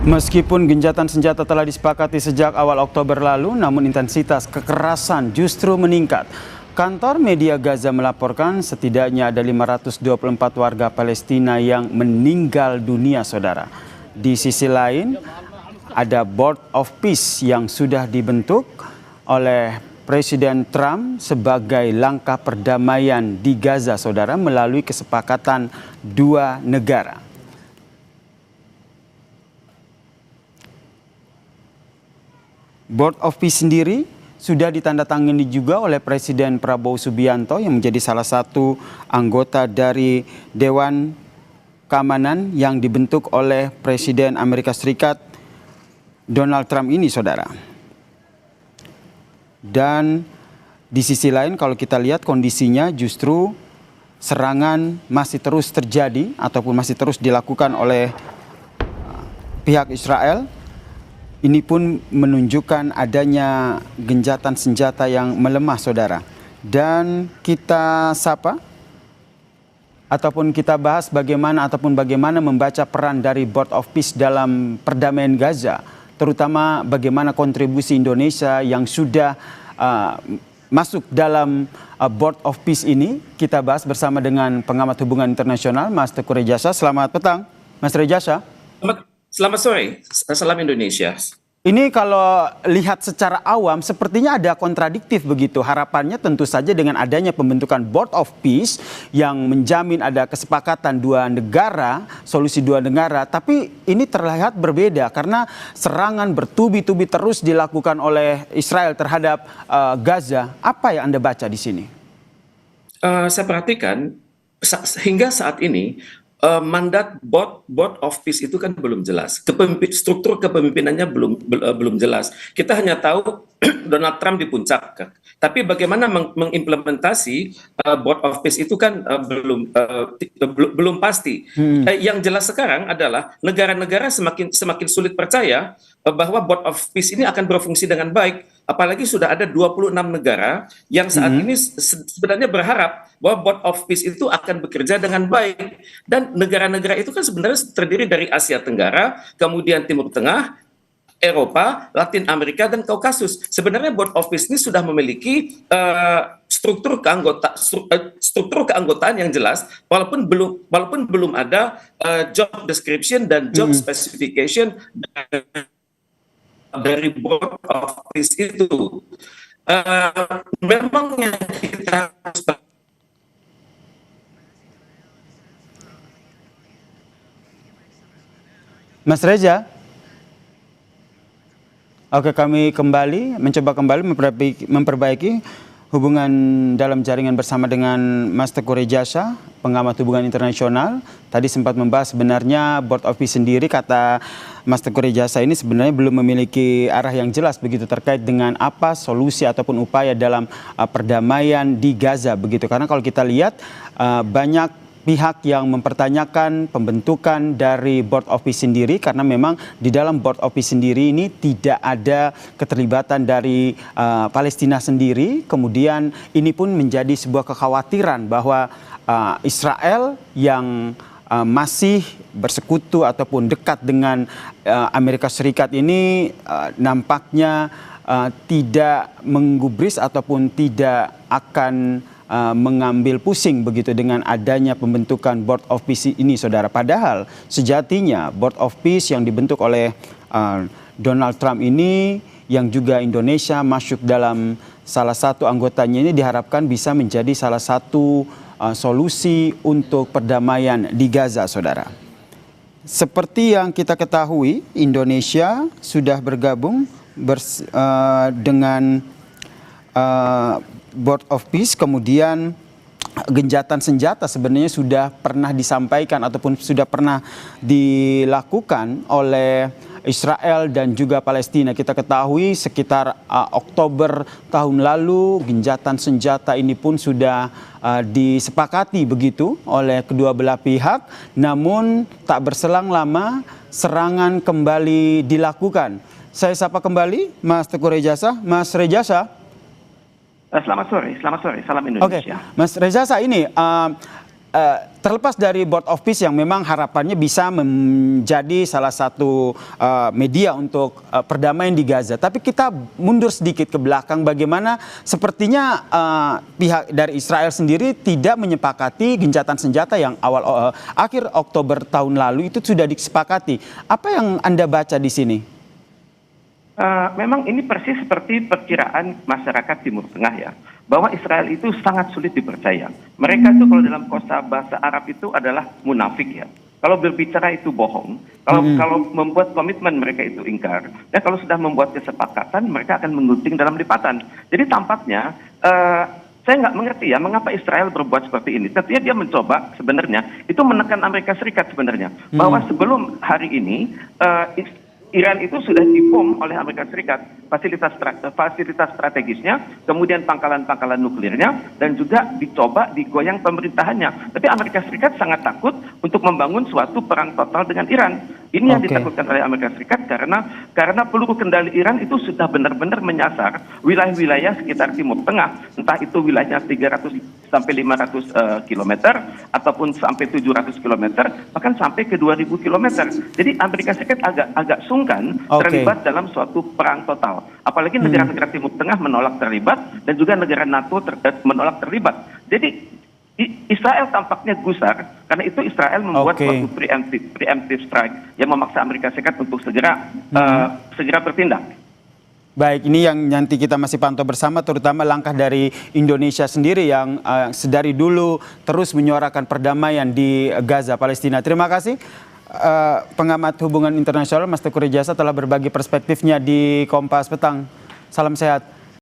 Meskipun gencatan senjata telah disepakati sejak awal Oktober lalu, namun intensitas kekerasan justru meningkat. Kantor Media Gaza melaporkan setidaknya ada 524 warga Palestina yang meninggal dunia, saudara. Di sisi lain, ada Board of Peace yang sudah dibentuk oleh Presiden Trump sebagai langkah perdamaian di Gaza, saudara, melalui kesepakatan dua negara. Board of Peace sendiri sudah ditandatangani juga oleh Presiden Prabowo Subianto yang menjadi salah satu anggota dari Dewan Keamanan yang dibentuk oleh Presiden Amerika Serikat Donald Trump ini, saudara. Dan di sisi lain kalau kita lihat kondisinya justru serangan masih terus terjadi ataupun masih terus dilakukan oleh pihak Israel. Ini pun menunjukkan adanya gencatan senjata yang melemah, saudara. Dan kita sapa ataupun kita bahas bagaimana membaca peran dari Board of Peace dalam perdamaian Gaza, terutama bagaimana kontribusi Indonesia yang sudah masuk dalam Board of Peace ini. Kita bahas bersama dengan pengamat hubungan internasional Mas Teguh Rejasa. Selamat petang, Mas Rejasa. Selamat sore, salam Indonesia. Ini kalau lihat secara awam sepertinya ada kontradiktif begitu. Harapannya tentu saja dengan adanya pembentukan Board of Peace yang menjamin ada kesepakatan dua negara, solusi dua negara. Tapi ini terlihat berbeda karena serangan bertubi-tubi terus dilakukan oleh Israel terhadap Gaza. Apa yang Anda baca di sini? Saya perhatikan hingga saat ini mandat Board of Peace itu kan belum jelas, struktur kepemimpinannya belum jelas. Kita hanya tahu Donald Trump di puncak, tapi bagaimana mengimplementasi Board of Peace itu kan belum pasti. Yang jelas sekarang adalah negara-negara semakin sulit percaya bahwa Board of Peace ini akan berfungsi dengan baik. Apalagi sudah ada 26 negara yang saat ini sebenarnya berharap bahwa Board of Peace itu akan bekerja dengan baik. Dan negara-negara itu kan sebenarnya terdiri dari Asia Tenggara, kemudian Timur Tengah, Eropa, Latin Amerika, dan Kaukasus. Sebenarnya Board of Peace ini sudah memiliki struktur keanggotaan yang jelas, walaupun belum ada job description dan job specification dari Board of Peace itu. Memang yang kita Mas Reza, oke, kami mencoba kembali memperbaiki hubungan dalam jaringan bersama dengan Mas Teguh Rejasa, pengamat hubungan internasional. Tadi sempat membahas sebenarnya Board of Peace sendiri, kata Mas Teguh Rejasa ini sebenarnya belum memiliki arah yang jelas begitu terkait dengan apa solusi ataupun upaya dalam perdamaian di Gaza begitu. Karena kalau kita lihat banyak pihak yang mempertanyakan pembentukan dari Board of Peace sendiri karena memang di dalam Board of Peace sendiri ini tidak ada keterlibatan dari Palestina sendiri. Kemudian ini pun menjadi sebuah kekhawatiran bahwa Israel yang masih bersekutu ataupun dekat dengan Amerika Serikat ini nampaknya tidak menggubris ataupun tidak akan mengambil pusing begitu dengan adanya pembentukan Board of Peace ini, saudara. Padahal sejatinya Board of Peace yang dibentuk oleh Donald Trump ini yang juga Indonesia masuk dalam salah satu anggotanya ini diharapkan bisa menjadi salah satu solusi untuk perdamaian di Gaza, saudara. Seperti yang kita ketahui, Indonesia sudah bergabung dengan Board of Peace, kemudian gencatan senjata sebenarnya sudah pernah disampaikan ataupun sudah pernah dilakukan oleh Israel dan juga Palestina. Kita ketahui sekitar Oktober tahun lalu gencatan senjata ini pun sudah disepakati begitu oleh kedua belah pihak. Namun tak berselang lama serangan kembali dilakukan. Saya sapa kembali Mas Teguh Rejasa. Mas Rejasa. Selamat sore, salam Indonesia. Oke, Mas Rejasa, ini terlepas dari Board of Peace yang memang harapannya bisa menjadi salah satu media untuk perdamaian di Gaza, tapi kita mundur sedikit ke belakang, bagaimana sepertinya pihak dari Israel sendiri tidak menyepakati gencatan senjata yang akhir Oktober tahun lalu itu sudah disepakati. Apa yang Anda baca di sini? Memang ini persis seperti perkiraan masyarakat Timur Tengah ya, bahwa Israel itu sangat sulit dipercaya. Mereka itu kalau dalam kosa bahasa Arab itu adalah munafik ya. Kalau berbicara itu bohong, kalau membuat komitmen mereka itu ingkar, dan kalau sudah membuat kesepakatan mereka akan menggunting dalam lipatan. Jadi tampaknya saya nggak mengerti ya mengapa Israel berbuat seperti ini. Tentunya dia mencoba sebenarnya itu menekan Amerika Serikat sebenarnya, bahwa sebelum hari ini Iran itu sudah dibom oleh Amerika Serikat, fasilitas strategisnya, kemudian pangkalan-pangkalan nuklirnya, dan juga dicoba digoyang pemerintahannya. Tapi Amerika Serikat sangat takut untuk membangun suatu perang total dengan Iran. Ini yang ditakutkan oleh Amerika Serikat karena peluru kendali Iran itu sudah benar-benar menyasar wilayah-wilayah sekitar Timur Tengah, entah itu wilayahnya 300 sampai 500 km ataupun sampai 700 km, bahkan sampai ke 2000 km. Jadi Amerika Serikat agak sungkan terlibat dalam suatu perang total. Apalagi negara-negara Timur Tengah menolak terlibat dan juga negara NATO menolak terlibat. Jadi Israel tampaknya gusar, karena itu Israel membuat suatu preemptive strike yang memaksa Amerika Serikat untuk segera bertindak. Baik, ini yang nanti kita masih pantau bersama, terutama langkah dari Indonesia sendiri yang sedari dulu terus menyuarakan perdamaian di Gaza, Palestina. Terima kasih pengamat hubungan internasional Mas Teguh Rejasa telah berbagi perspektifnya di Kompas Petang. Salam sehat.